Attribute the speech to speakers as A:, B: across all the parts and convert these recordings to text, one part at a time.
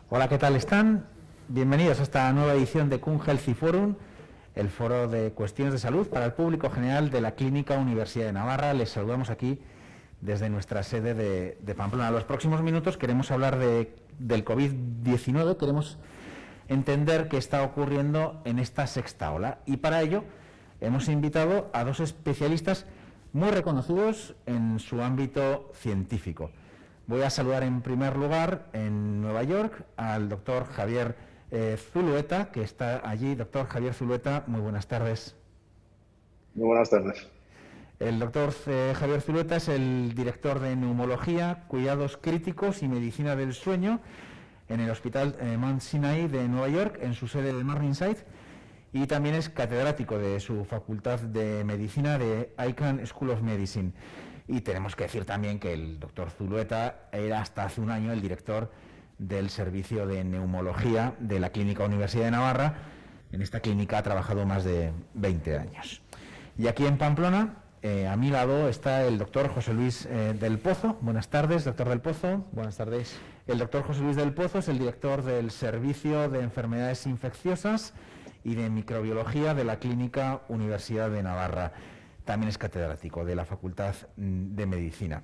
A: Hola, ¿qué tal están? Bienvenidos a esta nueva edición de Kun Healthy Forum, el foro de cuestiones de salud para el público general de la Clínica Universidad de Navarra. Les saludamos aquí desde nuestra sede de Pamplona. En los próximos minutos queremos hablar del COVID-19, queremos entender qué está ocurriendo en esta sexta ola y para ello hemos invitado a dos especialistas muy reconocidos en su ámbito científico. Voy a saludar en primer lugar en Nueva York al doctor Javier Zulueta, que está allí. Doctor Javier Zulueta, muy buenas tardes.
B: Muy buenas tardes.
A: El doctor Javier Zulueta es el director de Neumología, Cuidados Críticos y Medicina del Sueño en el Hospital Mount Sinai de Nueva York, en su sede de Morningside, y también es catedrático de su Facultad de Medicina de Icahn School of Medicine. Y tenemos que decir también que el doctor Zulueta era hasta hace un año el director del servicio de neumología de la Clínica Universidad de Navarra. En esta clínica ha trabajado más de 20 años. Y aquí en Pamplona, a mi lado, está el doctor José Luis del Pozo. Buenas tardes, doctor del Pozo.
C: Buenas tardes.
A: El doctor José Luis del Pozo es el director del Servicio de Enfermedades Infecciosas y de Microbiología de la Clínica Universidad de Navarra. También es catedrático de la Facultad de Medicina.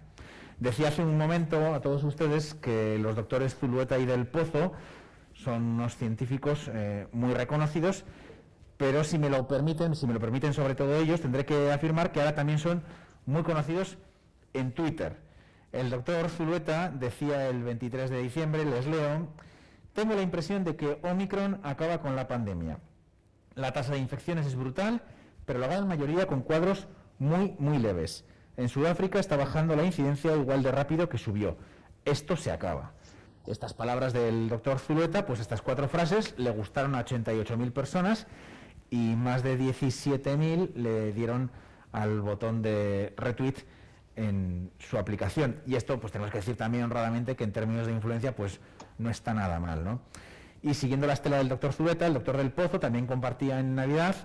A: Decía hace un momento a todos ustedes que los doctores Zulueta y del Pozo son unos científicos muy reconocidos, pero si me lo permiten sobre todo ellos, tendré que afirmar que ahora también son muy conocidos en Twitter. El doctor Zulueta decía el 23 de diciembre, les leo: tengo la impresión de que Omicron acaba con la pandemia. La tasa de infecciones es brutal, pero la gran mayoría con cuadros muy leves. En Sudáfrica está bajando la incidencia igual de rápido que subió. Esto se acaba. Estas palabras del doctor Zulueta, pues estas cuatro frases le gustaron a 88.000 personas y más de 17.000 le dieron al botón de retweet en su aplicación. Y esto, pues tenemos que decir también honradamente que en términos de influencia, pues no está nada mal, ¿no? Y siguiendo la estela del doctor Zulueta, el doctor del Pozo también compartía en Navidad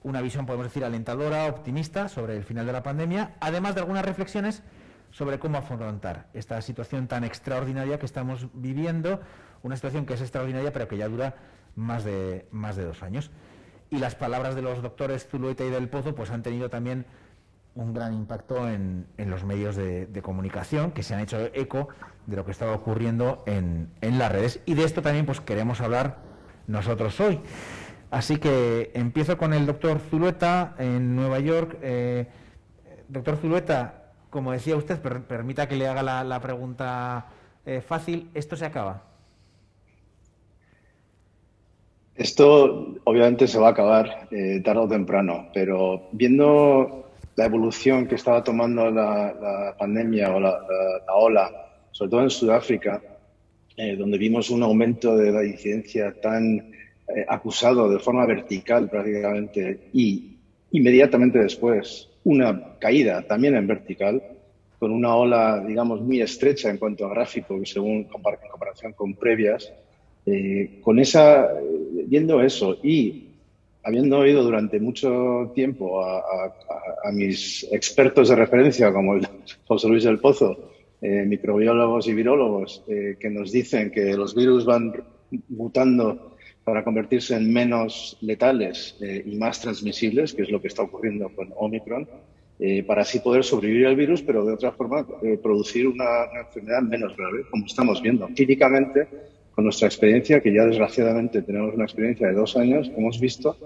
A: una visión, podemos decir, alentadora, optimista sobre el final de la pandemia, además de algunas reflexiones sobre cómo afrontar esta situación tan extraordinaria que estamos viviendo, una situación que es extraordinaria pero que ya dura más de 2 años. Y las palabras de los doctores Zulueta y del Pozo pues han tenido también un gran impacto en los medios de comunicación, que se han hecho eco de lo que estaba ocurriendo en las redes. Y de esto también pues queremos hablar nosotros hoy. Así que empiezo con el doctor Zulueta en Nueva York. Doctor Zulueta, como decía usted, permita que le haga la pregunta fácil. ¿Esto se acaba?
B: Esto obviamente se va a acabar tarde o temprano, pero viendo la evolución que estaba tomando la pandemia o la ola, sobre todo en Sudáfrica, donde vimos un aumento de la incidencia tan acusado de forma vertical prácticamente y inmediatamente después una caída también en vertical, con una ola, digamos, muy estrecha en cuanto a gráfico, según en comparación con previas. Viendo eso y habiendo oído durante mucho tiempo a mis expertos de referencia, como el José Luis del Pozo, microbiólogos y virólogos, que nos dicen que los virus van mutando para convertirse en menos letales y más transmisibles, que es lo que está ocurriendo con Omicron, para así poder sobrevivir al virus, pero de otra forma producir una enfermedad menos grave, como estamos viendo clínicamente. Con nuestra experiencia, que ya desgraciadamente tenemos una experiencia de 2 años, hemos visto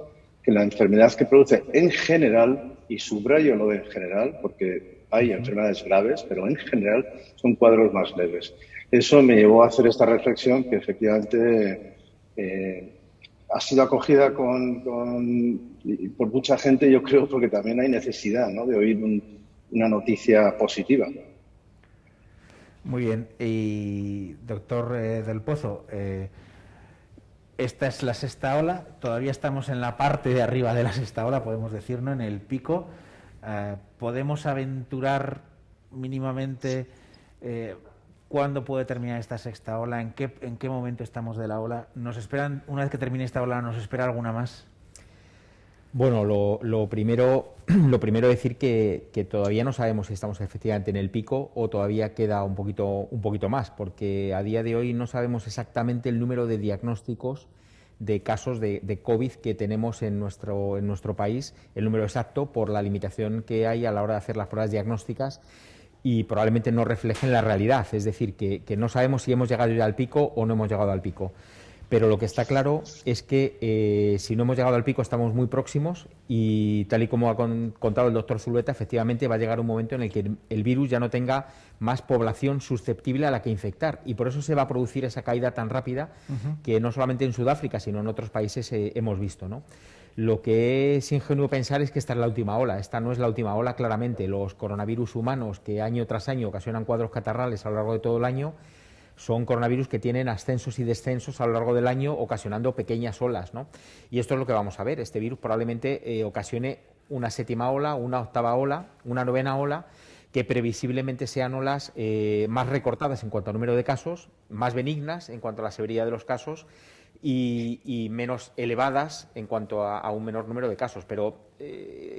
B: que la enfermedad que produce en general, y subrayo lo de en general, porque hay enfermedades graves, pero en general son cuadros más leves. Eso me llevó a hacer esta reflexión que efectivamente ha sido acogida por mucha gente, yo creo, porque también hay necesidad, ¿no?, de oír una noticia positiva.
A: Muy bien. Y doctor del Pozo, esta es la sexta ola, todavía estamos en la parte de arriba de la sexta ola, podemos decir, ¿no?, en el pico. ¿Podemos aventurar mínimamente cuándo puede terminar esta sexta ola? ¿En qué momento estamos de la ola? ¿Nos esperan, una vez que termine esta ola, nos espera alguna más?
C: Bueno, lo primero decir que todavía no sabemos si estamos efectivamente en el pico o todavía queda un poquito más, porque a día de hoy no sabemos exactamente el número de diagnósticos de casos de COVID que tenemos en nuestro país, el número exacto, por la limitación que hay a la hora de hacer las pruebas diagnósticas, y probablemente no reflejen la realidad, es decir, que no sabemos si hemos llegado ya al pico o no hemos llegado al pico. Pero lo que está claro es que si no hemos llegado al pico estamos muy próximos, y tal y como ha contado el doctor Zulueta, efectivamente va a llegar un momento en el que el virus ya no tenga más población susceptible a la que infectar, y por eso se va a producir esa caída tan rápida que no solamente en Sudáfrica sino en otros países hemos visto, ¿no? Lo que es ingenuo pensar es que esta es la última ola. Esta no es la última ola, claramente. Los coronavirus humanos, que año tras año ocasionan cuadros catarrales a lo largo de todo el año, son coronavirus que tienen ascensos y descensos a lo largo del año, ocasionando pequeñas olas, ¿no? Y esto es lo que vamos a ver. Este virus probablemente ocasione una séptima ola, una octava ola, una novena ola, que previsiblemente sean olas más recortadas en cuanto al número de casos, más benignas en cuanto a la severidad de los casos y menos elevadas en cuanto a un menor número de casos. Pero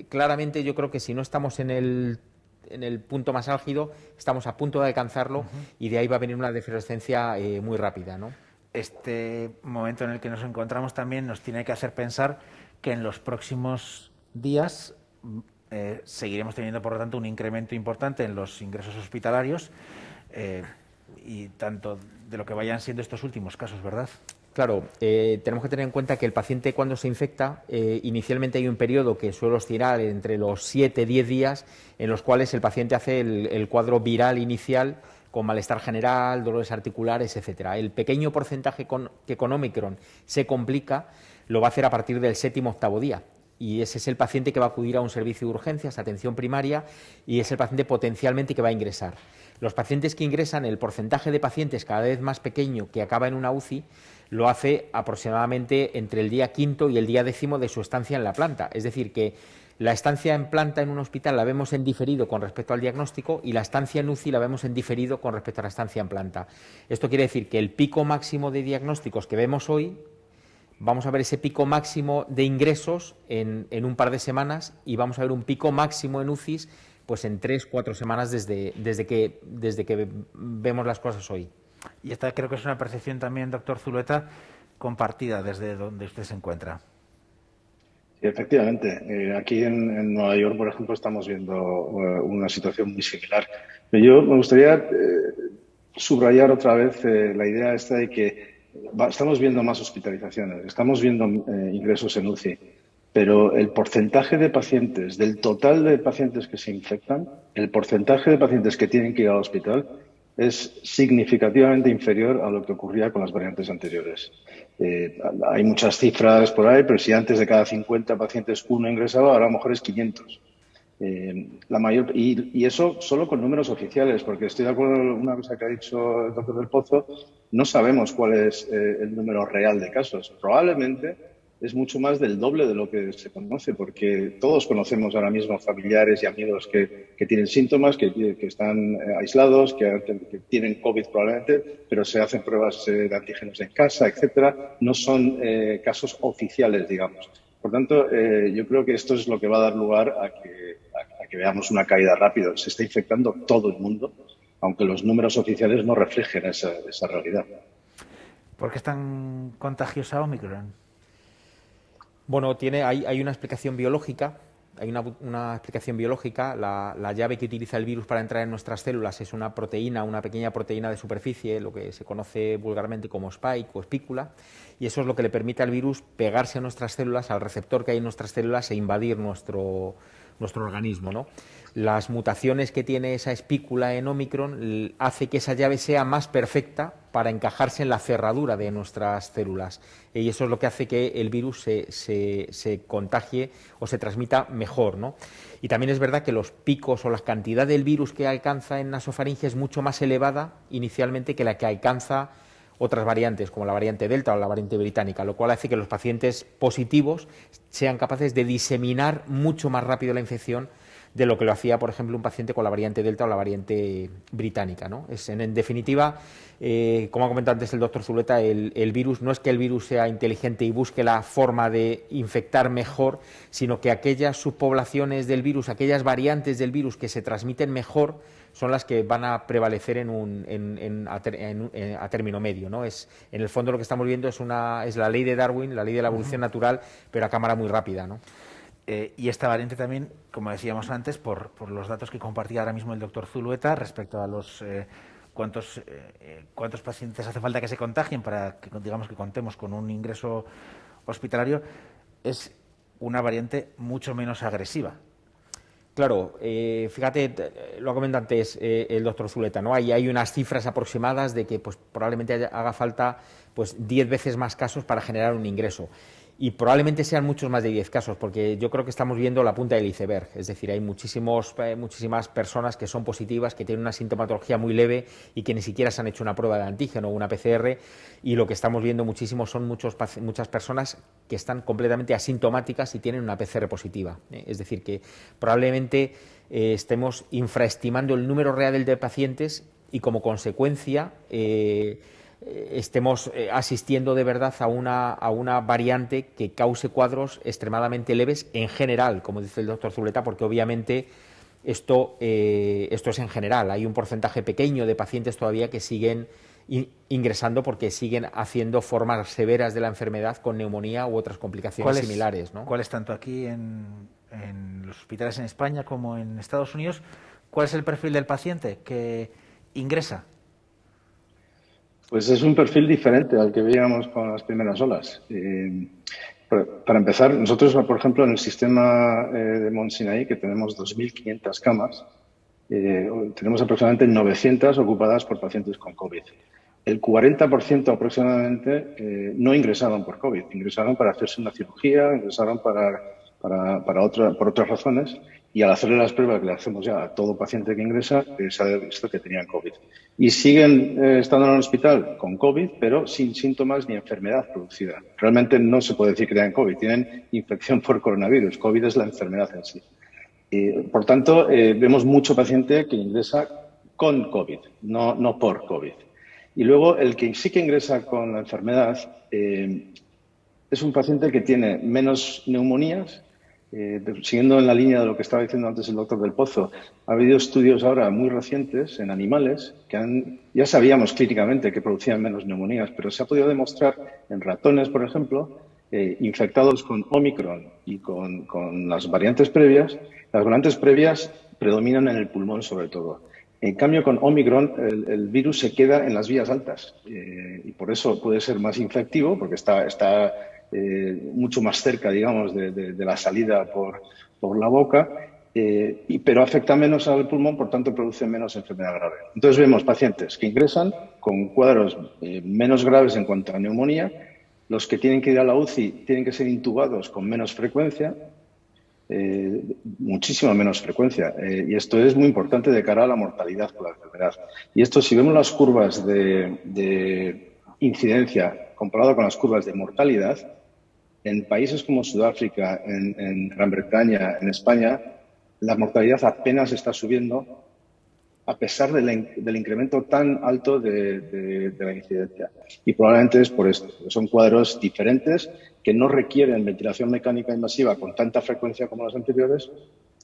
C: claramente yo creo que si no estamos en el punto más álgido, estamos a punto de alcanzarlo, y de ahí va a venir una defervescencia muy rápida, ¿no?
A: Este momento en el que nos encontramos también nos tiene que hacer pensar que en los próximos días seguiremos teniendo, por lo tanto, un incremento importante en los ingresos hospitalarios y tanto de lo que vayan siendo estos últimos casos, ¿verdad?
C: Claro, tenemos que tener en cuenta que el paciente, cuando se infecta, inicialmente hay un periodo que suele oscilar entre los 7-10 días, en los cuales el paciente hace el cuadro viral inicial, con malestar general, dolores articulares, etcétera. El pequeño porcentaje que con Omicron se complica lo va a hacer a partir del 7º-8º día. Y ese es el paciente que va a acudir a un servicio de urgencias, atención primaria, y es el paciente potencialmente que va a ingresar. Los pacientes que ingresan, el porcentaje de pacientes cada vez más pequeño que acaba en una UCI, lo hace aproximadamente entre el día 5º y el día 10º de su estancia en la planta. Es decir, que la estancia en planta en un hospital la vemos en diferido con respecto al diagnóstico, y la estancia en UCI la vemos en diferido con respecto a la estancia en planta. Esto quiere decir que el pico máximo de diagnósticos que vemos hoy, vamos a ver ese pico máximo de ingresos en un par de semanas, y vamos a ver un pico máximo en UCIs pues en 3-4 semanas desde que vemos las cosas hoy.
A: Y esta creo que es una percepción también, doctor Zulueta, compartida desde donde usted se encuentra.
B: Sí, efectivamente. Aquí en Nueva York, por ejemplo, estamos viendo una situación muy similar. Pero yo me gustaría subrayar otra vez la idea esta de que estamos viendo más hospitalizaciones, estamos viendo ingresos en UCI, pero el porcentaje de pacientes, del total de pacientes que se infectan, el porcentaje de pacientes que tienen que ir al hospital es significativamente inferior a lo que ocurría con las variantes anteriores. Hay muchas cifras por ahí, pero si antes de cada 50 pacientes uno ingresaba, ahora a lo mejor es 500. Y eso solo con números oficiales, porque estoy de acuerdo con una cosa que ha dicho el doctor Del Pozo, no sabemos cuál es el número real de casos. Probablemente es mucho más del doble de lo que se conoce, porque todos conocemos ahora mismo familiares y amigos que tienen síntomas, que están aislados, que tienen COVID probablemente, pero se hacen pruebas de antígenos en casa, etcétera. No son casos oficiales, digamos. Por tanto, yo creo que esto es lo que va a dar lugar a que veamos una caída rápida. Se está infectando todo el mundo, aunque los números oficiales no reflejen esa realidad.
A: ¿Por qué es tan contagiosa Omicron?
C: Bueno, hay una explicación biológica. Hay una explicación biológica. La llave que utiliza el virus para entrar en nuestras células es una proteína, una pequeña proteína de superficie, lo que se conoce vulgarmente como spike o espícula, y eso es lo que le permite al virus pegarse a nuestras células, al receptor que hay en nuestras células, e invadir nuestro organismo, ¿no? Las mutaciones que tiene esa espícula en Omicron hace que esa llave sea más perfecta para encajarse en la cerradura de nuestras células, y eso es lo que hace que el virus se contagie o se transmita mejor, ¿no? Y también es verdad que los picos o la cantidad del virus que alcanza en nasofaringe es mucho más elevada inicialmente que la que alcanza otras variantes, como la variante Delta o la variante británica, lo cual hace que los pacientes positivos sean capaces de diseminar mucho más rápido la infección de lo que lo hacía, por ejemplo, un paciente con la variante Delta o la variante británica, ¿no? En definitiva, como ha comentado antes el doctor Zuleta, el virus, no es que el virus sea inteligente y busque la forma de infectar mejor, sino que aquellas subpoblaciones del virus, aquellas variantes del virus que se transmiten mejor, son las que van a prevalecer a término medio, ¿no? En el fondo lo que estamos viendo es la ley de Darwin, la ley de la evolución natural, pero a cámara muy rápida, ¿no?
A: Y esta variante también, como decíamos antes, por los datos que compartía ahora mismo el doctor Zulueta respecto a los cuántos pacientes hace falta que se contagien para que, digamos, que contemos con un ingreso hospitalario, es una variante mucho menos agresiva.
C: Claro, fíjate, lo ha comentado antes el doctor Zuleta, ¿no? Hay unas cifras aproximadas de que pues, probablemente haga falta pues, 10 veces más casos para generar un ingreso. Y probablemente sean muchos más de 10 casos, porque yo creo que estamos viendo la punta del iceberg. Es decir, hay muchísimas personas que son positivas, que tienen una sintomatología muy leve y que ni siquiera se han hecho una prueba de antígeno o una PCR. Y lo que estamos viendo muchísimo son muchas personas que están completamente asintomáticas y tienen una PCR positiva. Es decir, que probablemente estemos infraestimando el número real de pacientes y, como consecuencia, estemos asistiendo de verdad a una variante que cause cuadros extremadamente leves en general, como dice el doctor Zuleta, porque obviamente esto es en general. Hay un porcentaje pequeño de pacientes todavía que siguen ingresando porque siguen haciendo formas severas de la enfermedad con neumonía u otras complicaciones similares, ¿no?
A: ¿Cuál es, tanto aquí en los hospitales en España como en Estados Unidos, cuál es el perfil del paciente que ingresa?
B: Pues es un perfil diferente al que veíamos con las primeras olas. Para empezar, nosotros, por ejemplo, en el sistema de Mont Sinai, que tenemos 2.500 camas, tenemos aproximadamente 900 ocupadas por pacientes con COVID. El 40% aproximadamente no ingresaron por COVID, ingresaron para hacerse una cirugía, ingresaron por otras razones, y al hacerle las pruebas que le hacemos ya a todo paciente que ingresa, se ha visto que tenían COVID. Y siguen estando en el hospital con COVID, pero sin síntomas ni enfermedad producida. Realmente no se puede decir que tengan COVID, tienen infección por coronavirus. COVID es la enfermedad en sí. Por tanto, vemos mucho paciente que ingresa con COVID, no por COVID. Y luego, el que sí que ingresa con la enfermedad es un paciente que tiene menos neumonías. Siguiendo en la línea de lo que estaba diciendo antes el doctor del Pozo, ha habido estudios ahora muy recientes en animales que ya sabíamos clínicamente que producían menos neumonías, pero se ha podido demostrar en ratones, por ejemplo, infectados con Omicron y con las variantes previas predominan en el pulmón sobre todo. En cambio, con Omicron el virus se queda en las vías altas y por eso puede ser más infectivo, porque está mucho más cerca, digamos, de la salida por la boca, pero afecta menos al pulmón, por tanto produce menos enfermedad grave. Entonces vemos pacientes que ingresan con cuadros menos graves en cuanto a neumonía, los que tienen que ir a la UCI tienen que ser intubados con menos frecuencia, muchísima menos frecuencia, y esto es muy importante de cara a la mortalidad por la enfermedad. Y esto, si vemos las curvas de incidencia comparado con las curvas de mortalidad, en países como Sudáfrica, en Gran Bretaña, en España, la mortalidad apenas está subiendo a pesar del incremento tan alto de la incidencia. Y probablemente es por esto. Son cuadros diferentes que no requieren ventilación mecánica invasiva con tanta frecuencia como las anteriores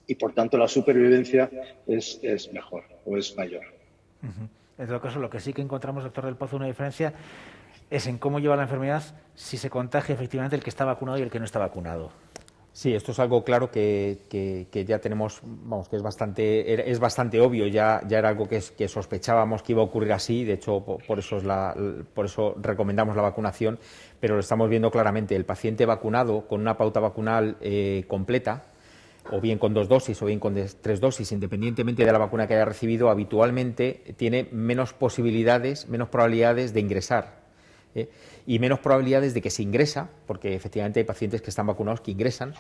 B: y, por tanto, la supervivencia es mejor o es mayor.
A: En todo caso, lo que sí que encontramos, doctor del Pozo, una diferencia es en cómo lleva la enfermedad si se contagia efectivamente el que está vacunado y el que no está vacunado.
C: Sí, esto es algo claro que ya tenemos, vamos, que es bastante obvio, ya era algo que sospechábamos que iba a ocurrir así, de hecho por eso recomendamos la vacunación, pero lo estamos viendo claramente. El paciente vacunado con una pauta vacunal completa, o bien con 2 dosis o bien con 3 dosis, independientemente de la vacuna que haya recibido, habitualmente tiene menos probabilidades de ingresar. Y menos probabilidades de que se ingresa, porque efectivamente hay pacientes que están vacunados que ingresan,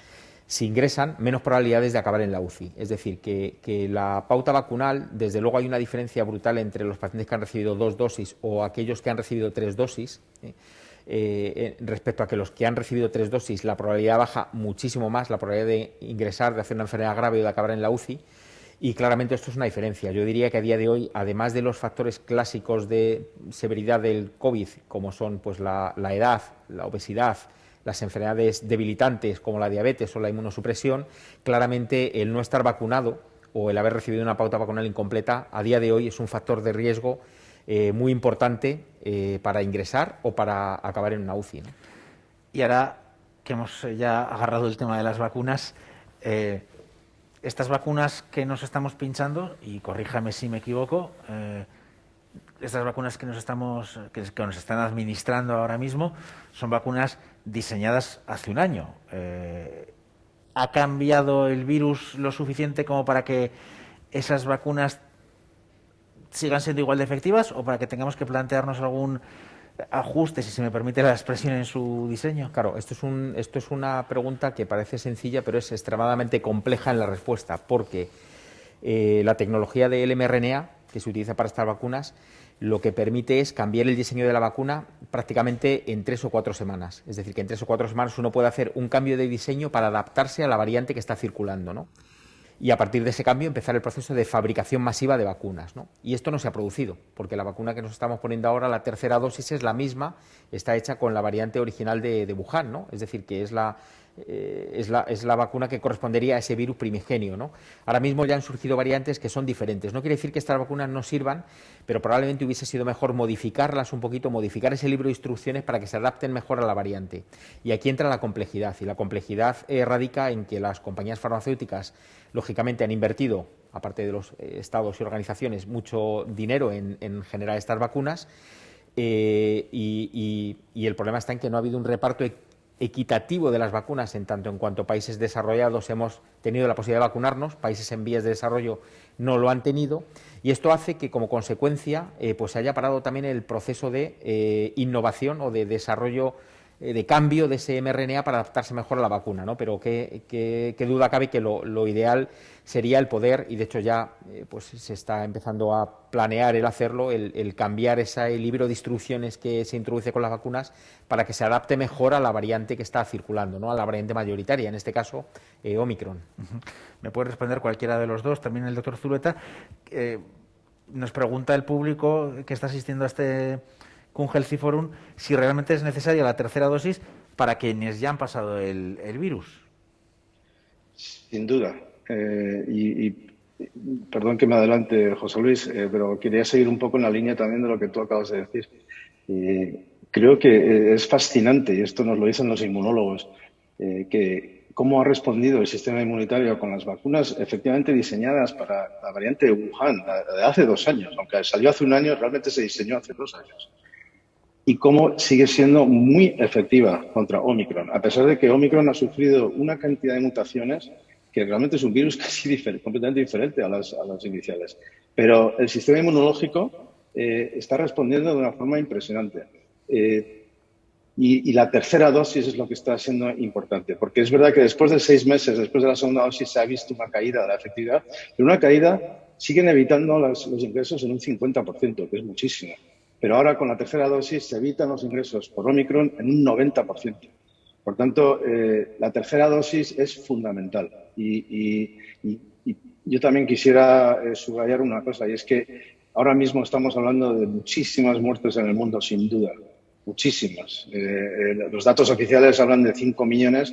C: si ingresan, menos probabilidades de acabar en la UCI. Es decir, que la pauta vacunal, desde luego hay una diferencia brutal entre los pacientes que han recibido 2 dosis o aquellos que han recibido 3 dosis, respecto a que los que han recibido 3 dosis, la probabilidad baja muchísimo más, la probabilidad de ingresar, de hacer una enfermedad grave o de acabar en la UCI. Y claramente esto es una diferencia. Yo diría que a día de hoy, además de los factores clásicos de severidad del COVID, como son pues la edad, la obesidad, las enfermedades debilitantes como la diabetes o la inmunosupresión, claramente el no estar vacunado o el haber recibido una pauta vacunal incompleta a día de hoy es un factor de riesgo muy importante para ingresar o para acabar en una UCI, ¿no?
A: Y ahora que hemos ya agarrado el tema de las vacunas, estas vacunas que nos estamos pinchando, y corríjame si me equivoco, estas vacunas que nos están administrando ahora mismo son vacunas diseñadas hace un año. ¿Ha cambiado el virus lo suficiente como para que esas vacunas sigan siendo igual de efectivas o para que tengamos que plantearnos algún ajuste, si se me permite la expresión, en su diseño?
C: Claro, esto es una pregunta que parece sencilla, pero es extremadamente compleja en la respuesta, porque la tecnología del mRNA que se utiliza para estas vacunas lo que permite es cambiar el diseño de la vacuna prácticamente en 3 o 4 semanas. Es decir, que en 3 o 4 semanas uno puede hacer un cambio de diseño para adaptarse a la variante que está circulando, ¿no? Y a partir de ese cambio empezar el proceso de fabricación masiva de vacunas, ¿no? Y esto no se ha producido, porque la vacuna que nos estamos poniendo ahora, la tercera dosis, es la misma, está hecha con la variante original de Wuhan, ¿no? Es decir, que es la vacuna que correspondería a ese virus primigenio, ¿no? Ahora mismo ya han surgido variantes que son diferentes. No quiere decir que estas vacunas no sirvan, pero probablemente hubiese sido mejor modificarlas un poquito, modificar ese libro de instrucciones para que se adapten mejor a la variante. Y aquí entra la complejidad, y la complejidad radica en que las compañías farmacéuticas, lógicamente, han invertido, aparte de los estados y organizaciones, mucho dinero en generar estas vacunas, y el problema está en que no ha habido un reparto equitativo de las vacunas, en tanto en cuanto países desarrollados hemos tenido la posibilidad de vacunarnos, países en vías de desarrollo no lo han tenido, y esto hace que como consecuencia pues se haya parado también el proceso de innovación o de desarrollo, de cambio de ese mRNA para adaptarse mejor a la vacuna, ¿no? Pero qué duda cabe que lo ideal sería el poder, y de hecho ya pues se está empezando a planear el hacerlo, el cambiar ese libro de instrucciones que se introduce con las vacunas para que se adapte mejor a la variante que está circulando, ¿no? A la variante mayoritaria, en este caso Omicron.
A: Me puede responder cualquiera de los dos, también el doctor Zulueta. Nos pregunta el público que está asistiendo a este Kun Healthy Forum si realmente es necesaria la tercera dosis para quienes ya han pasado el virus.
B: Sin duda. Y perdón que me adelante, José Luis, pero quería seguir un poco en la línea también de lo que tú acabas de decir. Creo que es fascinante, y esto nos lo dicen los inmunólogos, que cómo ha respondido el sistema inmunitario con las vacunas efectivamente diseñadas para la variante de Wuhan, de hace 2 años, aunque salió hace un año, realmente se diseñó hace 2 años. Y cómo sigue siendo muy efectiva contra Omicron, a pesar de que Omicron ha sufrido una cantidad de mutaciones que realmente es un virus casi completamente diferente a las iniciales. Pero el sistema inmunológico está respondiendo de una forma impresionante. Y la tercera dosis es lo que está siendo importante, porque es verdad que después de 6 meses, después de la segunda dosis, se ha visto una caída de la efectividad, pero una caída siguen evitando los ingresos en un 50%, que es muchísimo. Pero ahora con la tercera dosis se evitan los ingresos por Omicron en un 90%. Por tanto, la tercera dosis es fundamental. Y yo también quisiera subrayar una cosa, y es que ahora mismo estamos hablando de muchísimas muertes en el mundo, sin duda. Muchísimas. Los datos oficiales hablan de 5 millones,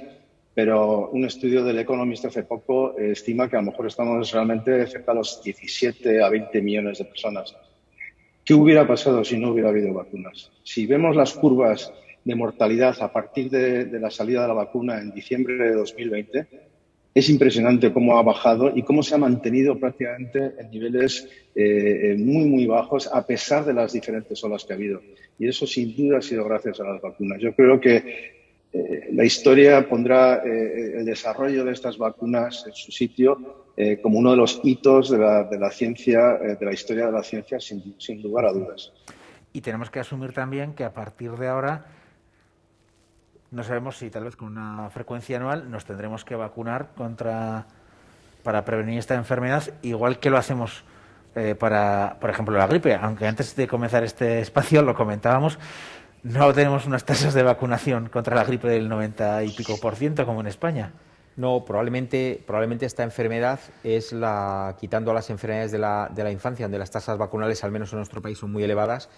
B: pero un estudio del Economist hace poco estima que a lo mejor estamos realmente cerca de los 17 a 20 millones de personas. ¿Qué hubiera pasado si no hubiera habido vacunas? Si vemos las curvas de mortalidad a partir de la salida de la vacuna en diciembre de 2020, es impresionante cómo ha bajado y cómo se ha mantenido prácticamente en niveles muy, muy bajos a pesar de las diferentes olas que ha habido. Y eso sin duda ha sido gracias a las vacunas. Yo creo que la historia pondrá el desarrollo de estas vacunas en su sitio como uno de los hitos de la ciencia, de la historia de la ciencia, sin lugar a dudas.
A: Y tenemos que asumir también que a partir de ahora, no sabemos si tal vez con una frecuencia anual nos tendremos que vacunar para prevenir esta enfermedad, igual que lo hacemos para, por ejemplo, la gripe. Aunque antes de comenzar este espacio lo comentábamos, no tenemos unas tasas de vacunación contra la gripe del 90 y pico % como en España.
C: No, probablemente esta enfermedad es quitando las enfermedades de la infancia, donde las tasas vacunales, al menos en nuestro país, son muy elevadas.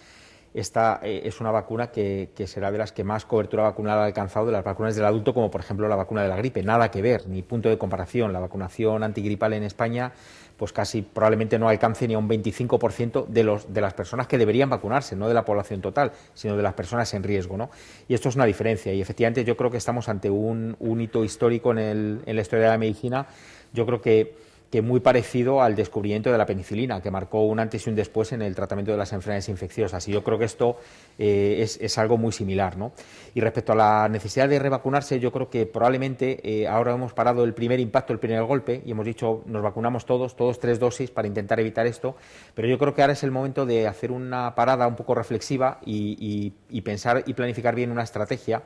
C: Esta es una vacuna que será de las que más cobertura vacunal ha alcanzado de las vacunas del adulto, como por ejemplo la vacuna de la gripe. Nada que ver, ni punto de comparación. La vacunación antigripal en España, pues casi probablemente no alcance ni a un 25% de las personas que deberían vacunarse, no de la población total, sino de las personas en riesgo, ¿no? Y esto es una diferencia. Y efectivamente yo creo que estamos ante un hito histórico en la historia de la medicina. Yo creo que muy parecido al descubrimiento de la penicilina, que marcó un antes y un después en el tratamiento de las enfermedades infecciosas. Y yo creo que esto es algo muy similar, ¿no? Y respecto a la necesidad de revacunarse, yo creo que probablemente ahora hemos parado el primer impacto, el primer golpe, y hemos dicho nos vacunamos todos 3 dosis para intentar evitar esto, pero yo creo que ahora es el momento de hacer una parada un poco reflexiva y pensar y planificar bien una estrategia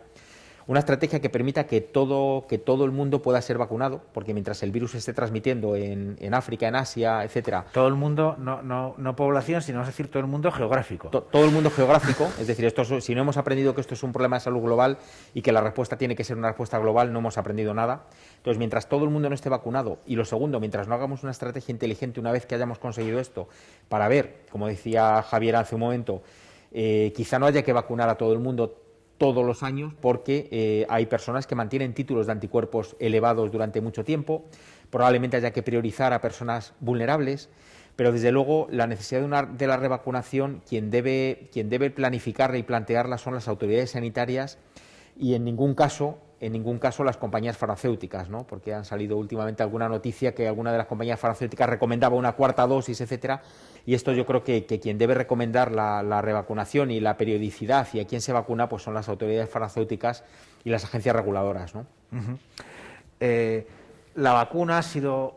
C: que permita que todo el mundo pueda ser vacunado, porque mientras el virus se esté transmitiendo en África, en Asia, etcétera.
A: Todo el mundo, no población, sino es decir, todo el mundo geográfico.
C: Todo el mundo geográfico, es decir, si no hemos aprendido que esto es un problema de salud global y que la respuesta tiene que ser una respuesta global, no hemos aprendido nada. Entonces, mientras todo el mundo no esté vacunado, y lo segundo, mientras no hagamos una estrategia inteligente una vez que hayamos conseguido esto, para ver, como decía Javier hace un momento, quizá no haya que vacunar a todo el mundo todos los años, porque hay personas que mantienen títulos de anticuerpos elevados durante mucho tiempo, probablemente haya que priorizar a personas vulnerables, pero desde luego la necesidad de la revacunación, quien debe planificarla y plantearla son las autoridades sanitarias y en ningún caso las compañías farmacéuticas, ¿no? Porque han salido últimamente alguna noticia que alguna de las compañías farmacéuticas recomendaba una cuarta dosis, etcétera, y esto yo creo que quien debe recomendar la revacunación y la periodicidad y a quién se vacuna pues son las autoridades farmacéuticas y las agencias reguladoras, ¿no?
A: La vacuna ha sido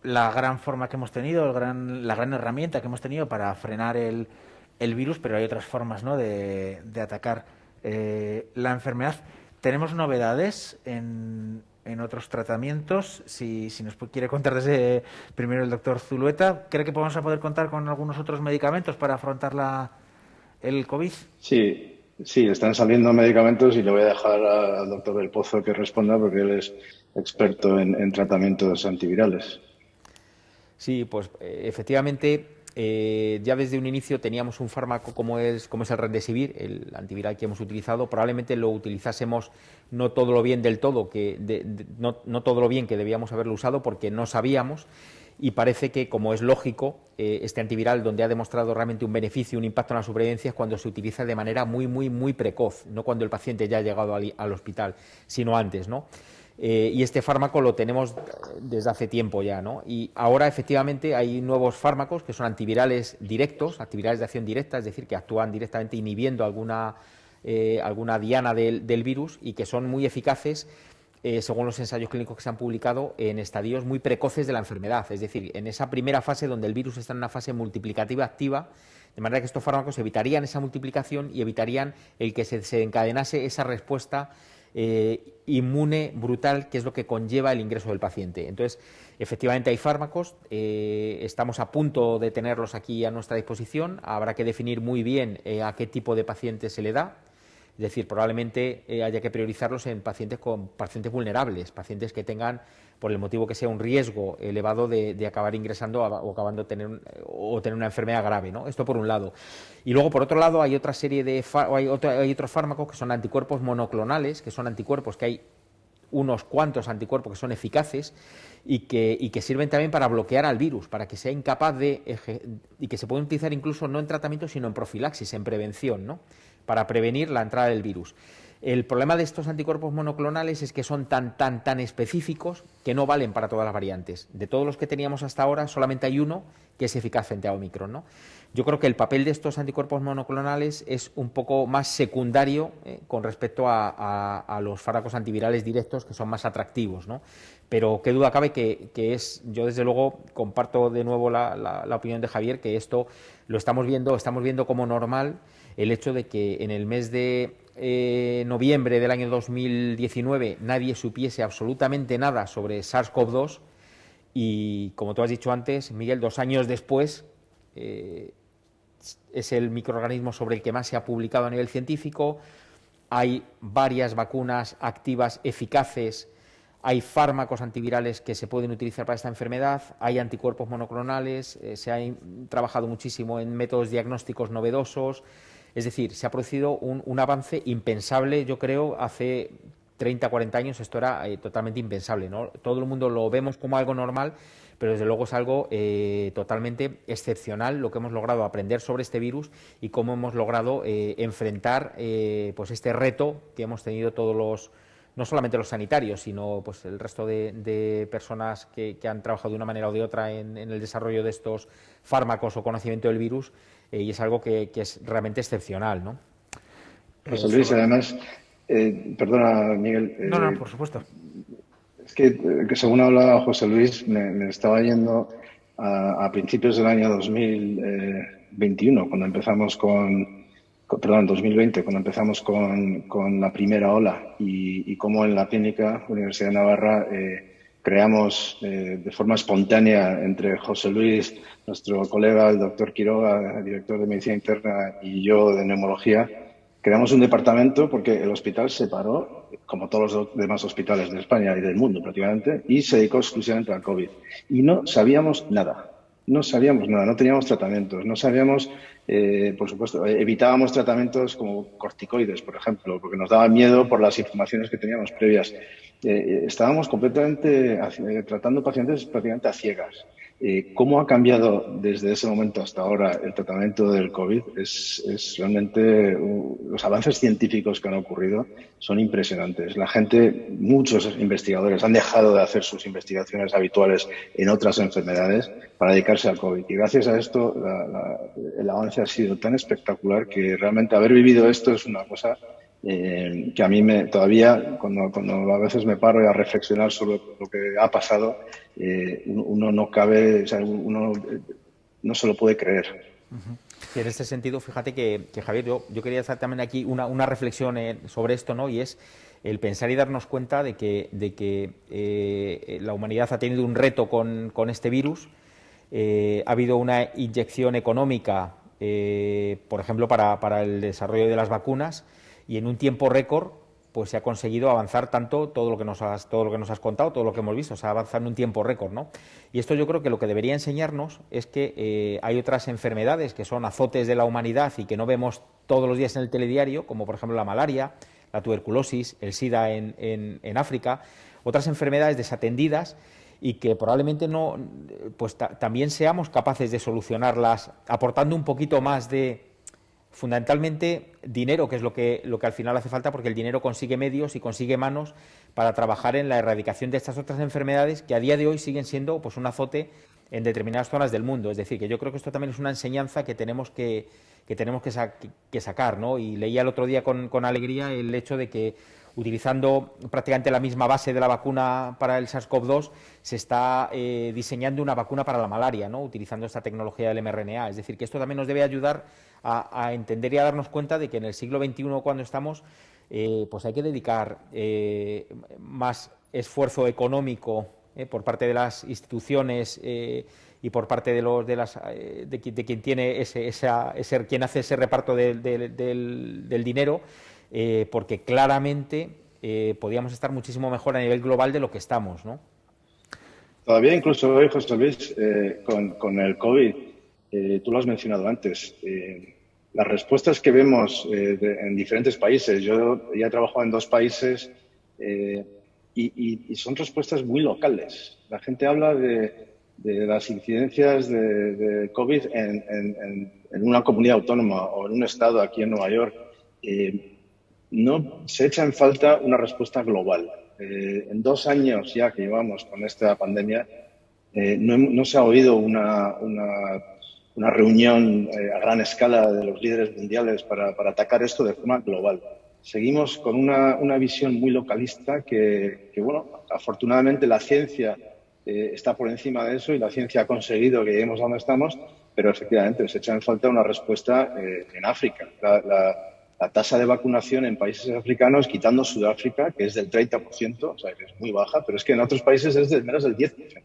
A: la gran forma que hemos tenido, la gran herramienta que hemos tenido para frenar el virus, pero hay otras formas, ¿no?, de atacar la enfermedad. Tenemos novedades en otros tratamientos. Si nos quiere contar desde primero el doctor Zulueta, ¿cree que vamos a poder contar con algunos otros medicamentos para afrontar el COVID?
B: Sí, están saliendo medicamentos y le voy a dejar al doctor del Pozo que responda porque él es experto en tratamientos antivirales.
C: Sí, pues efectivamente ya desde un inicio teníamos un fármaco como es el Remdesivir, el antiviral que hemos utilizado. Probablemente lo utilizásemos no todo lo bien del todo, no todo lo bien que debíamos haberlo usado porque no sabíamos, y parece que, como es lógico, este antiviral, donde ha demostrado realmente un beneficio, un impacto en la supervivencia, es cuando se utiliza de manera muy, muy, muy precoz, no cuando el paciente ya ha llegado al hospital, sino antes, ¿no? Y este fármaco lo tenemos desde hace tiempo ya, ¿no? Y ahora efectivamente hay nuevos fármacos que son antivirales directos, antivirales de acción directa, es decir, que actúan directamente inhibiendo alguna diana del virus y que son muy eficaces según los ensayos clínicos que se han publicado en estadios muy precoces de la enfermedad, es decir, en esa primera fase donde el virus está en una fase multiplicativa activa, de manera que estos fármacos evitarían esa multiplicación y evitarían el que se encadenase esa respuesta inmune brutal, que es lo que conlleva el ingreso del paciente. Entonces, efectivamente hay fármacos, estamos a punto de tenerlos aquí a nuestra disposición, habrá que definir muy bien a qué tipo de paciente se le da, es decir, probablemente haya que priorizarlos en pacientes vulnerables, pacientes que tengan, por el motivo que sea, un riesgo elevado de acabar ingresando o acabando tener una enfermedad grave, ¿no? Esto por un lado. Y luego, por otro lado, hay otra serie hay otros fármacos que son anticuerpos monoclonales, que son anticuerpos que hay unos cuantos anticuerpos que son eficaces y que sirven también para bloquear al virus, para que sea incapaz y que se pueden utilizar incluso no en tratamiento, sino en profilaxis, en prevención, ¿no?, para prevenir la entrada del virus. El problema de estos anticuerpos monoclonales es que son tan específicos que no valen para todas las variantes. De todos los que teníamos hasta ahora, solamente hay uno que es eficaz frente a Omicron, ¿no? Yo creo que el papel de estos anticuerpos monoclonales es un poco más secundario con respecto a los fármacos antivirales directos, que son más atractivos, ¿no? Pero qué duda cabe que yo desde luego comparto de nuevo la opinión de Javier, que esto lo estamos viendo como normal, el hecho de que en el mes de noviembre del año 2019 nadie supiese absolutamente nada sobre SARS-CoV-2 y, como tú has dicho antes, Miguel, 2 años después es el microorganismo sobre el que más se ha publicado a nivel científico. Hay varias vacunas activas eficaces, hay fármacos antivirales que se pueden utilizar para esta enfermedad, hay anticuerpos monoclonales, se ha trabajado muchísimo en métodos diagnósticos novedosos. Es decir, se ha producido un avance impensable, yo creo, hace 30, 40 años esto era totalmente impensable, ¿no? Todo el mundo lo vemos como algo normal, pero desde luego es algo totalmente excepcional lo que hemos logrado aprender sobre este virus y cómo hemos logrado enfrentar pues este reto que hemos tenido todos los, no solamente los sanitarios, sino pues el resto de personas que han trabajado de una manera o de otra en el desarrollo de estos fármacos o conocimiento del virus, y es algo que es realmente excepcional, ¿no?
B: José Luis, además, perdona, Miguel.
A: No, por supuesto.
B: Es que según hablaba José Luis, me estaba yendo a principios del año 2021, cuando empezamos perdón, 2020, cuando empezamos con la primera ola y cómo en la clínica Universidad de Navarra creamos de forma espontánea entre José Luis, nuestro colega, el doctor Quiroga, director de Medicina Interna, y yo de Neumología, creamos un departamento porque el hospital se paró, como todos los demás hospitales de España y del mundo prácticamente, y se dedicó exclusivamente al COVID. Y no sabíamos nada. No sabíamos nada, no teníamos tratamientos, no sabíamos, por supuesto, evitábamos tratamientos como corticoides, por ejemplo, porque nos daba miedo por las informaciones que teníamos previas. Estábamos completamente tratando pacientes prácticamente a ciegas. ¿Cómo ha cambiado desde ese momento hasta ahora el tratamiento del COVID? Es realmente los avances científicos que han ocurrido son impresionantes. La gente, muchos investigadores han dejado de hacer sus investigaciones habituales en otras enfermedades para dedicarse al COVID. Y gracias a esto el avance ha sido tan espectacular que realmente haber vivido esto es una cosa que a mí todavía, cuando a veces me paro a reflexionar sobre lo que ha pasado, uno no cabe, o sea, uno no se lo puede creer.
C: Sí, en este sentido, fíjate que Javier, yo quería hacer también aquí una reflexión sobre esto, ¿no? Y es el pensar y darnos cuenta de que la humanidad ha tenido un reto con este virus. Ha habido una inyección económica, por ejemplo, para el desarrollo de las vacunas, y en un tiempo récord pues se ha conseguido avanzar tanto todo lo que nos has contado, todo lo que hemos visto, se ha avanzado en un tiempo récord, ¿no? Y esto yo creo que lo que debería enseñarnos es que hay otras enfermedades que son azotes de la humanidad y que no vemos todos los días en el telediario, como por ejemplo la malaria, la tuberculosis, el SIDA en África, otras enfermedades desatendidas y que probablemente no, pues también seamos capaces de solucionarlas aportando un poquito más de, fundamentalmente, dinero, que es lo que al final hace falta, porque el dinero consigue medios y consigue manos para trabajar en la erradicación de estas otras enfermedades que a día de hoy siguen siendo pues un azote en determinadas zonas del mundo. Es decir, que yo creo que esto también es una enseñanza que tenemos que sacar, ¿no? Y leía el otro día con alegría el hecho de que, utilizando prácticamente la misma base de la vacuna para el SARS-CoV-2, se está diseñando una vacuna para la malaria, ¿no? Utilizando esta tecnología del mRNA. Es decir, que esto también nos debe ayudar a entender y a darnos cuenta de que en el siglo XXI, cuando estamos, pues hay que dedicar más esfuerzo económico por parte de las instituciones y por parte de quien tiene quien hace ese reparto del dinero, porque claramente podríamos estar muchísimo mejor a nivel global de lo que estamos, ¿no?
B: Todavía incluso hoy, José Luis, con el COVID, tú lo has mencionado antes, las respuestas que vemos en diferentes países, yo ya he trabajado en 2 países y son respuestas muy locales. La gente habla de las incidencias de COVID en una comunidad autónoma o en un estado aquí en Nueva York. No se echa en falta una respuesta global. En 2 años ya que llevamos con esta pandemia, no se ha oído una reunión a gran escala de los líderes mundiales para atacar esto de forma global. Seguimos con una visión muy localista que, bueno, afortunadamente la ciencia está por encima de eso y la ciencia ha conseguido que lleguemos a donde estamos, pero efectivamente se echa en falta una respuesta en África. La tasa de vacunación en países africanos, quitando Sudáfrica, que es del 30%, o sea, que es muy baja, pero es que en otros países es de menos del 10%.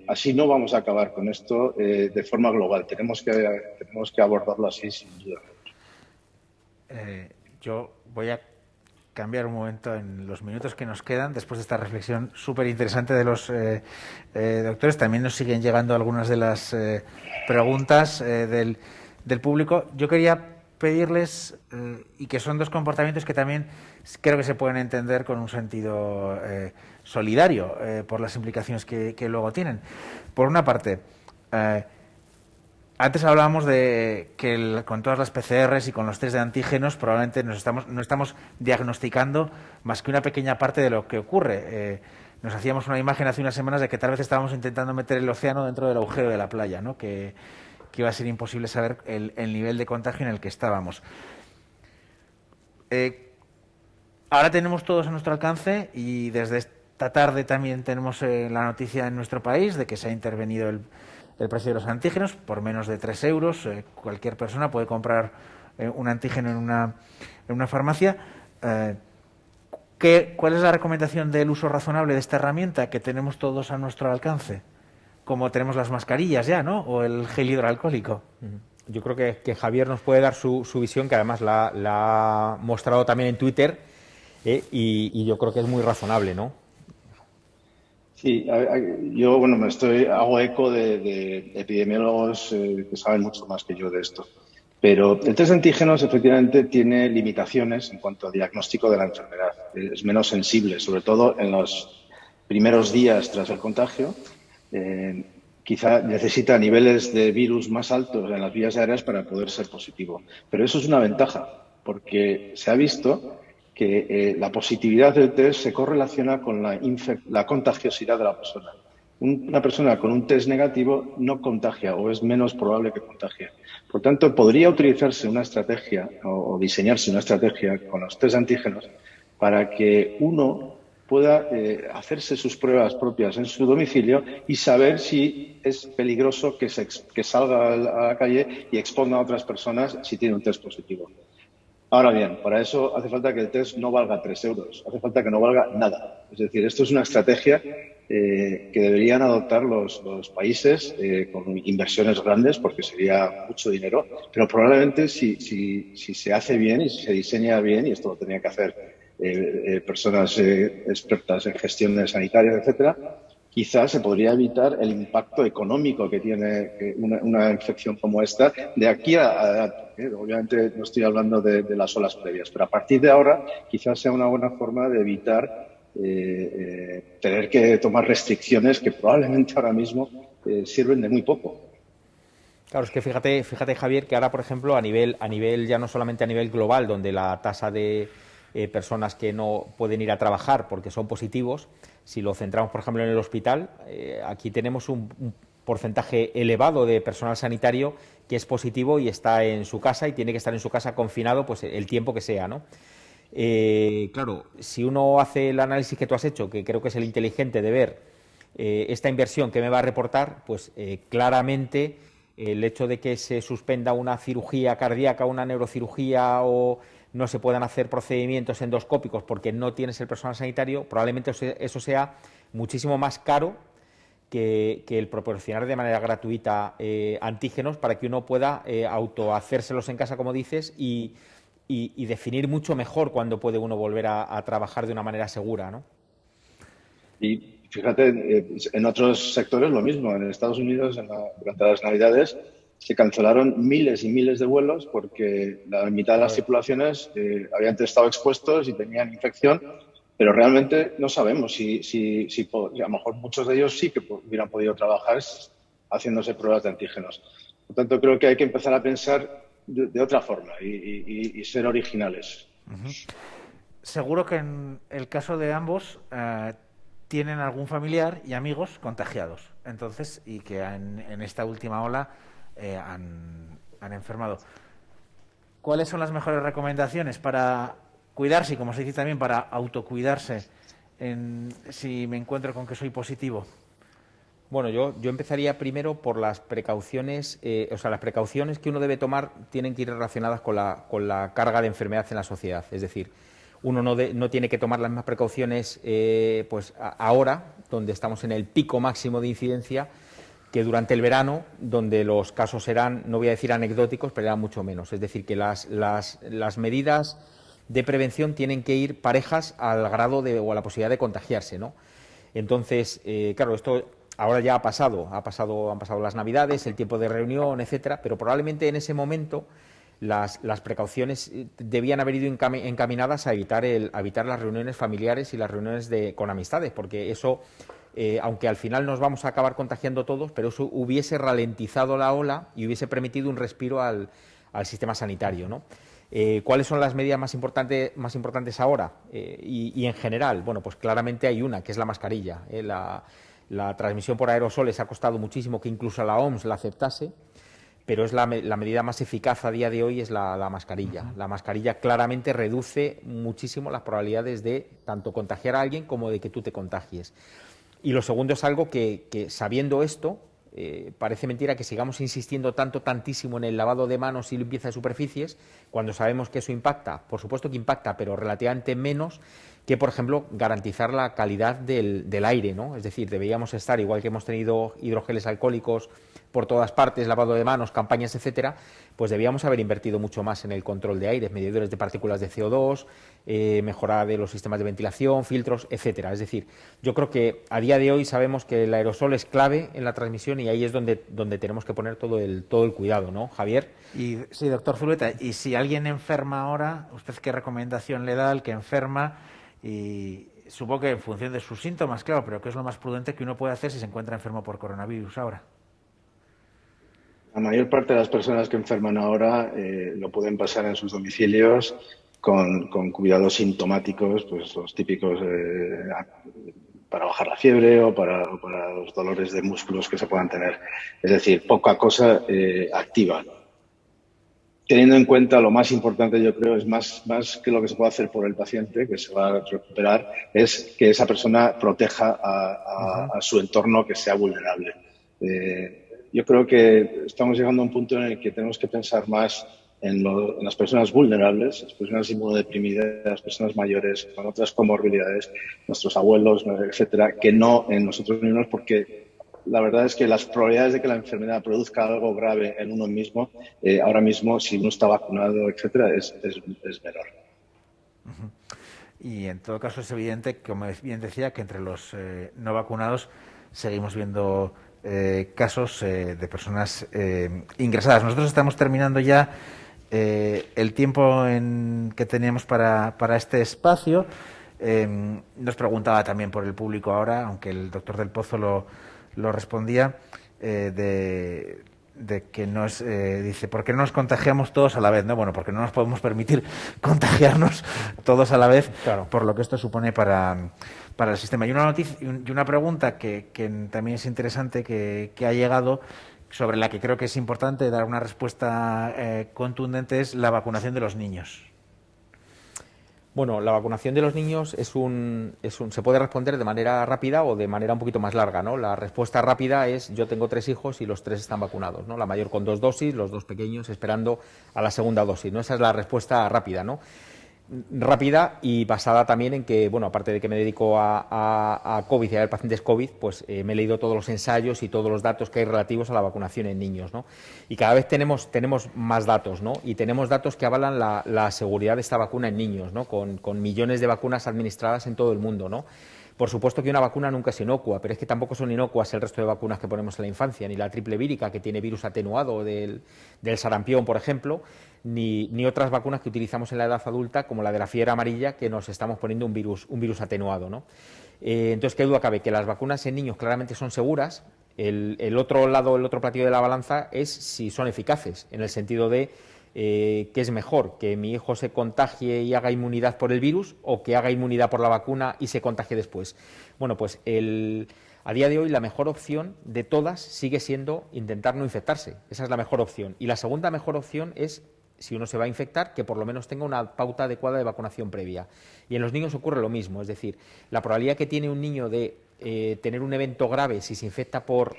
B: Así no vamos a acabar con esto de forma global. Tenemos que abordarlo así, sin duda.
A: Yo voy a cambiar un momento en los minutos que nos quedan después de esta reflexión súper interesante de los doctores. También nos siguen llegando algunas de las preguntas del público. Yo quería pedirles, y que son dos comportamientos que también creo que se pueden entender con un sentido solidario por las implicaciones que luego tienen. Por una parte, antes hablábamos de que con todas las PCRs y con los test de antígenos probablemente no estamos diagnosticando más que una pequeña parte de lo que ocurre. Nos hacíamos una imagen hace unas semanas de que tal vez estábamos intentando meter el océano dentro del agujero de la playa, ¿no? Que iba a ser imposible saber el nivel de contagio en el que estábamos. Ahora tenemos todos a nuestro alcance, y desde esta tarde también tenemos la noticia en nuestro país de que se ha intervenido el precio de los antígenos por menos de 3 euros. Cualquier persona puede comprar un antígeno en una farmacia. ¿Cuál es la recomendación del uso razonable de esta herramienta que tenemos todos a nuestro alcance? Como tenemos las mascarillas ya, ¿no? O el gel hidroalcohólico.
C: Yo creo que Javier nos puede dar su visión, que además la ha mostrado también en Twitter, y yo creo que es muy razonable, ¿no?
B: Sí, yo hago eco de epidemiólogos que saben mucho más que yo de esto. Pero el test de antígenos efectivamente tiene limitaciones en cuanto a diagnóstico de la enfermedad. Es menos sensible, sobre todo en los primeros días tras el contagio. Quizá necesita niveles de virus más altos en las vías aéreas para poder ser positivo. Pero eso es una ventaja, porque se ha visto que la positividad del test se correlaciona con la contagiosidad de la persona. Una persona con un test negativo no contagia, o es menos probable que contagie. Por tanto, podría utilizarse una estrategia o diseñarse una estrategia con los test antígenos para que uno pueda hacerse sus pruebas propias en su domicilio y saber si es peligroso que salga a la calle y exponga a otras personas si tiene un test positivo. Ahora bien, para eso hace falta que el test no valga 3 euros, hace falta que no valga nada. Es decir, esto es una estrategia que deberían adoptar los países con inversiones grandes, porque sería mucho dinero, pero probablemente si se hace bien y si se diseña bien, y esto lo tenían que hacer personas expertas en gestiones sanitarias, etcétera, quizás se podría evitar el impacto económico que tiene una infección como esta de aquí a obviamente no estoy hablando de las olas previas, pero a partir de ahora quizás sea una buena forma de evitar tener que tomar restricciones que probablemente ahora mismo sirven de muy poco.
C: Claro, es que fíjate Javier, que ahora, por ejemplo, a nivel ya no solamente a nivel global, donde la tasa de personas que no pueden ir a trabajar porque son positivos, si lo centramos, por ejemplo, en el hospital, aquí tenemos un porcentaje elevado de personal sanitario que es positivo y está en su casa y tiene que estar en su casa confinado pues el tiempo que sea, ¿no? Claro, si uno hace el análisis que tú has hecho, que creo que es el inteligente de ver esta inversión que me va a reportar, pues claramente el hecho de que se suspenda una cirugía cardíaca, una neurocirugía o no se puedan hacer procedimientos endoscópicos porque no tienes el personal sanitario, probablemente eso sea muchísimo más caro que el proporcionar de manera gratuita antígenos para que uno pueda autohacérselos en casa, como dices, y definir mucho mejor cuándo puede uno volver a trabajar de una manera segura, ¿no?
B: Y fíjate, en otros sectores lo mismo. En Estados Unidos, durante las Navidades, se cancelaron miles y miles de vuelos porque la mitad de las tripulaciones habían estado expuestos y tenían infección, pero realmente no sabemos si a lo mejor muchos de ellos sí que hubieran podido trabajar haciéndose pruebas de antígenos. Por tanto, creo que hay que empezar a pensar de otra forma y ser originales.
A: Seguro que en el caso de ambos tienen algún familiar y amigos contagiados, entonces, y que en esta última ola han enfermado. ¿Cuáles son las mejores recomendaciones para cuidarse y, como se dice también, para autocuidarse si me encuentro con que soy positivo?
C: Bueno, yo empezaría primero por las precauciones, las precauciones que uno debe tomar tienen que ir relacionadas con la carga de enfermedad en la sociedad. Es decir, uno no tiene que tomar las mismas precauciones pues ahora, donde estamos en el pico máximo de incidencia, que durante el verano, donde los casos eran, no voy a decir anecdóticos, pero eran mucho menos. Es decir, que las medidas de prevención tienen que ir parejas al grado o a la posibilidad de contagiarse, ¿no? Entonces, claro, esto ahora ya han pasado las Navidades, el tiempo de reunión, etcétera, pero probablemente en ese momento las precauciones debían haber ido encaminadas a evitar las reuniones familiares y las reuniones con amistades, porque eso, aunque al final nos vamos a acabar contagiando todos, pero eso hubiese ralentizado la ola y hubiese permitido un respiro al sistema sanitario, ¿no? ¿Cuáles son las medidas más importantes ahora y en general? Bueno, pues claramente hay una, que es la mascarilla. La transmisión por aerosoles ha costado muchísimo que incluso la OMS la aceptase, pero es la medida más eficaz a día de hoy es la mascarilla. La mascarilla claramente reduce muchísimo las probabilidades de tanto contagiar a alguien como de que tú te contagies. Y lo segundo es algo que sabiendo esto, parece mentira que sigamos insistiendo tantísimo en el lavado de manos y limpieza de superficies, cuando sabemos que eso impacta. Por supuesto que impacta, pero relativamente menos que, por ejemplo, garantizar la calidad del aire, ¿no? Es decir, deberíamos estar, igual que hemos tenido hidrogeles alcohólicos por todas partes, lavado de manos, campañas, etcétera, pues debíamos haber invertido mucho más en el control de aire, medidores de partículas de CO2, mejora de los sistemas de ventilación, filtros, etcétera. Es decir, yo creo que a día de hoy sabemos que el aerosol es clave en la transmisión y ahí es donde tenemos que poner todo el cuidado, ¿no, Javier?
A: Y sí, doctor Zulueta, y si alguien enferma ahora, ¿usted qué recomendación le da al que enferma? Y supongo que en función de sus síntomas, claro, pero ¿qué es lo más prudente que uno puede hacer si se encuentra enfermo por coronavirus ahora?
B: La mayor parte de las personas que enferman ahora lo pueden pasar en sus domicilios con cuidados sintomáticos, pues los típicos para bajar la fiebre o para los dolores de músculos que se puedan tener. Es decir, poca cosa activa. Teniendo en cuenta lo más importante, yo creo, es más que lo que se puede hacer por el paciente, que se va a recuperar, es que esa persona proteja a su entorno que sea vulnerable. Yo creo que estamos llegando a un punto en el que tenemos que pensar más en las personas vulnerables, las personas inmunodeprimidas, las personas mayores con otras comorbilidades, nuestros abuelos, etcétera, que no en nosotros mismos, porque la verdad es que las probabilidades de que la enfermedad produzca algo grave en uno mismo, ahora mismo, si uno está vacunado, etcétera, es menor.
A: Y en todo caso es evidente, como bien decía, que entre los no vacunados seguimos viendo casos de personas ingresadas. Nosotros estamos terminando ya el tiempo que teníamos para este espacio. Nos preguntaba también por el público ahora, aunque el doctor del Pozo lo respondía, de que dice, ¿por qué no nos contagiamos todos a la vez? No, bueno, porque no nos podemos permitir contagiarnos todos a la vez, claro, por lo que esto supone para el sistema. Y una noticia y una pregunta que también es interesante que ha llegado, sobre la que creo que es importante dar una respuesta contundente, es la vacunación de los niños.
C: Bueno, la vacunación de los niños se puede responder de manera rápida o de manera un poquito más larga, ¿no? La respuesta rápida es: yo tengo 3 hijos y los 3 están vacunados, ¿no? La mayor con 2 dosis, los 2 pequeños esperando a la segunda dosis, ¿no? Esa es la respuesta rápida, ¿no? Rápida y basada también en que, bueno, aparte de que me dedico a COVID y a ver pacientes COVID, pues me he leído todos los ensayos y todos los datos que hay relativos a la vacunación en niños, ¿no? Y cada vez tenemos más datos, ¿no? Y tenemos datos que avalan la seguridad de esta vacuna en niños, ¿no? Con millones de vacunas administradas en todo el mundo, ¿no? Por supuesto que una vacuna nunca es inocua, pero es que tampoco son inocuas el resto de vacunas que ponemos en la infancia, ni la triple vírica, que tiene virus atenuado del sarampión, por ejemplo, ni otras vacunas que utilizamos en la edad adulta, como la de la fiebre amarilla, que nos estamos poniendo un virus atenuado, ¿no? Entonces, ¿qué duda cabe? Que las vacunas en niños claramente son seguras. El otro lado, el otro platillo de la balanza es si son eficaces, en el sentido de ¿qué es mejor? ¿Que mi hijo se contagie y haga inmunidad por el virus o que haga inmunidad por la vacuna y se contagie después? Bueno, pues a día de hoy la mejor opción de todas sigue siendo intentar no infectarse. Esa es la mejor opción. Y la segunda mejor opción es, si uno se va a infectar, que por lo menos tenga una pauta adecuada de vacunación previa. Y en los niños ocurre lo mismo, es decir, la probabilidad que tiene un niño de tener un evento grave si se infecta por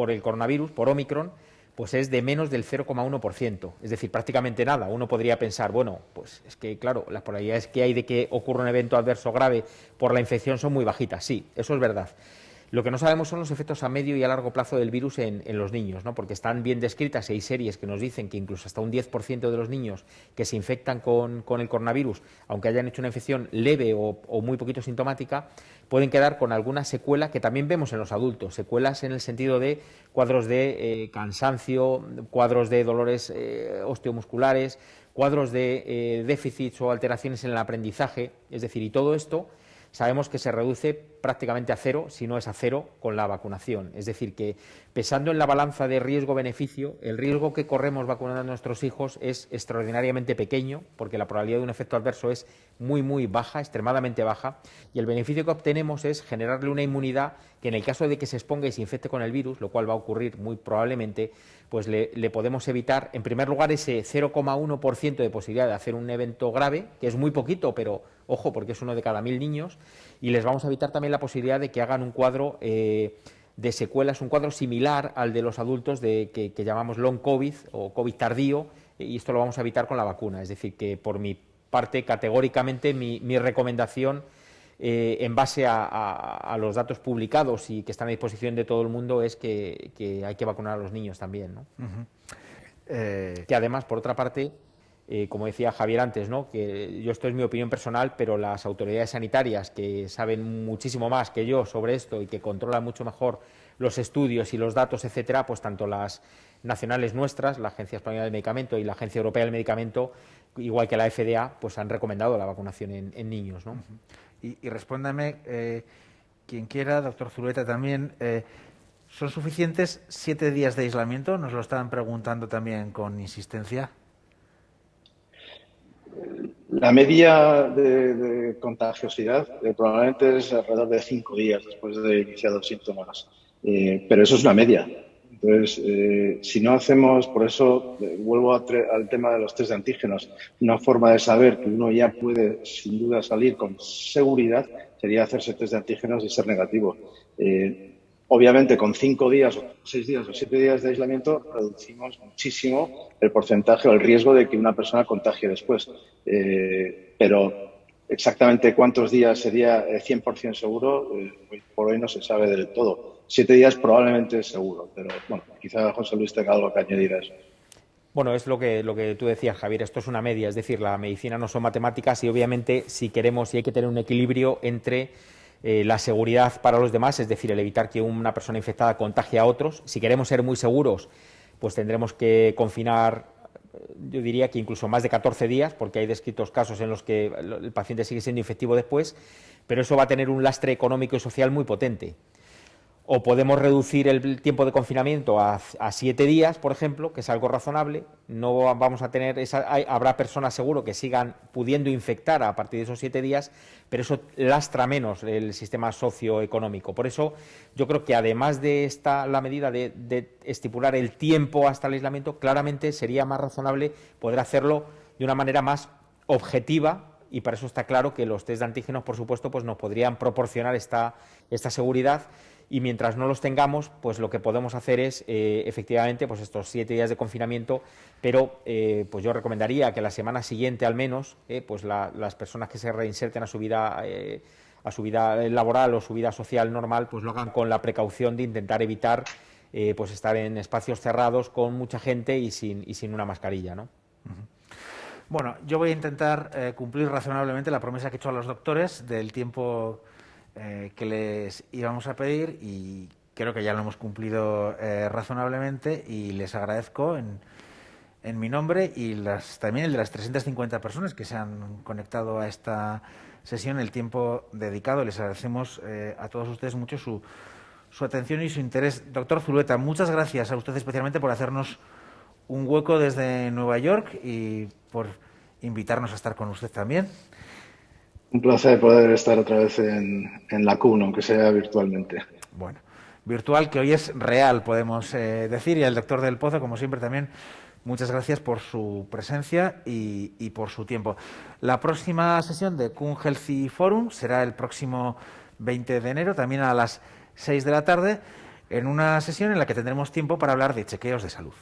C: el coronavirus, por Omicron, pues es de menos del 0,1%, es decir, prácticamente nada. Uno podría pensar, bueno, pues es que, claro, las probabilidades que hay de que ocurra un evento adverso grave por la infección son muy bajitas. Sí, eso es verdad. Lo que no sabemos son los efectos a medio y a largo plazo del virus en los niños, ¿no? Porque están bien descritas y hay series que nos dicen que incluso hasta un 10% de los niños que se infectan con el coronavirus, aunque hayan hecho una infección leve o muy poquito sintomática, pueden quedar con alguna secuela que también vemos en los adultos, secuelas en el sentido de cuadros de cansancio, cuadros de dolores osteomusculares, cuadros de déficits o alteraciones en el aprendizaje, es decir, y todo esto sabemos que se reduce prácticamente a cero, si no es a cero, con la vacunación. Es decir, que pesando en la balanza de riesgo-beneficio, el riesgo que corremos vacunando a nuestros hijos es extraordinariamente pequeño, porque la probabilidad de un efecto adverso es muy, muy baja, extremadamente baja, y el beneficio que obtenemos es generarle una inmunidad que en el caso de que se exponga y se infecte con el virus, lo cual va a ocurrir muy probablemente, pues le podemos evitar, en primer lugar, ese 0,1% de posibilidad de hacer un evento grave, que es muy poquito, pero ojo, porque es uno de cada 1000 niños, y les vamos a evitar también la posibilidad de que hagan un cuadro de secuelas, un cuadro similar al de los adultos que llamamos long COVID o COVID tardío, y esto lo vamos a evitar con la vacuna. Es decir, que por mi parte, categóricamente, mi recomendación, en base a los datos publicados y que están a disposición de todo el mundo, es que hay que vacunar a los niños también, ¿no? Que además, por otra parte, como decía Javier antes, ¿no? Que esto es mi opinión personal, pero las autoridades sanitarias, que saben muchísimo más que yo sobre esto y que controlan mucho mejor los estudios y los datos, etcétera, pues tanto las nacionales nuestras, la Agencia Española del Medicamento y la Agencia Europea del Medicamento, igual que la FDA, pues han recomendado la vacunación en niños, ¿no?
A: Y respóndame, quien quiera, doctor Zulueta también, ¿son suficientes 7 días de aislamiento? Nos lo estaban preguntando también con insistencia.
B: La media de contagiosidad probablemente es alrededor de 5 días después de iniciados síntomas, pero eso es una media. Entonces, si no hacemos, por eso vuelvo al tema de los test de antígenos, una forma de saber que uno ya puede sin duda salir con seguridad sería hacerse test de antígenos y ser negativo. Obviamente, con 5 días, o 6 días o 7 días de aislamiento, reducimos muchísimo el porcentaje o el riesgo de que una persona contagie después. Pero exactamente cuántos días sería 100% seguro, hoy por hoy no se sabe del todo. 7 días probablemente es seguro, pero bueno, quizá José Luis tenga algo que añadir a eso.
C: Bueno, es lo que tú decías, Javier, esto es una media, es decir, la medicina no son matemáticas y obviamente si queremos y hay que tener un equilibrio entre la seguridad para los demás, es decir, el evitar que una persona infectada contagie a otros. Si queremos ser muy seguros, pues tendremos que confinar, yo diría que incluso más de 14 días, porque hay descritos casos en los que el paciente sigue siendo infectivo después, pero eso va a tener un lastre económico y social muy potente. O podemos reducir el tiempo de confinamiento a 7 días, por ejemplo, que es algo razonable. No vamos a tener habrá personas seguro que sigan pudiendo infectar a partir de esos 7 días, pero eso lastra menos el sistema socioeconómico. Por eso yo creo que además de la medida de estipular el tiempo hasta el aislamiento, claramente sería más razonable poder hacerlo de una manera más objetiva. Y para eso está claro que los test de antígenos, por supuesto, pues nos podrían proporcionar esta seguridad. Y mientras no los tengamos, pues lo que podemos hacer es, efectivamente, pues estos 7 días de confinamiento, pero pues yo recomendaría que la semana siguiente al menos, pues las personas que se reinserten a su vida laboral o su vida social normal, pues lo hagan con la precaución de intentar evitar pues estar en espacios cerrados con mucha gente y sin una mascarilla, ¿no?
A: Bueno, yo voy a intentar cumplir razonablemente la promesa que he hecho a los doctores del tiempo que les íbamos a pedir y creo que ya lo hemos cumplido razonablemente y les agradezco en mi nombre y también el de las 350 personas que se han conectado a esta sesión, el tiempo dedicado. Les agradecemos a todos ustedes mucho su atención y su interés. Doctor Zulueta, muchas gracias a usted especialmente por hacernos un hueco desde Nueva York y por invitarnos a estar con usted también.
B: Un placer poder estar otra vez en la CUN, aunque sea virtualmente.
A: Bueno, virtual que hoy es real, podemos decir, y al doctor Del Pozo, como siempre, también muchas gracias por su presencia y por su tiempo. La próxima sesión de CUN Healthy Forum será el próximo 20 de enero, también a las 6 de la tarde. en una sesión en la que tendremos tiempo para hablar de chequeos de salud.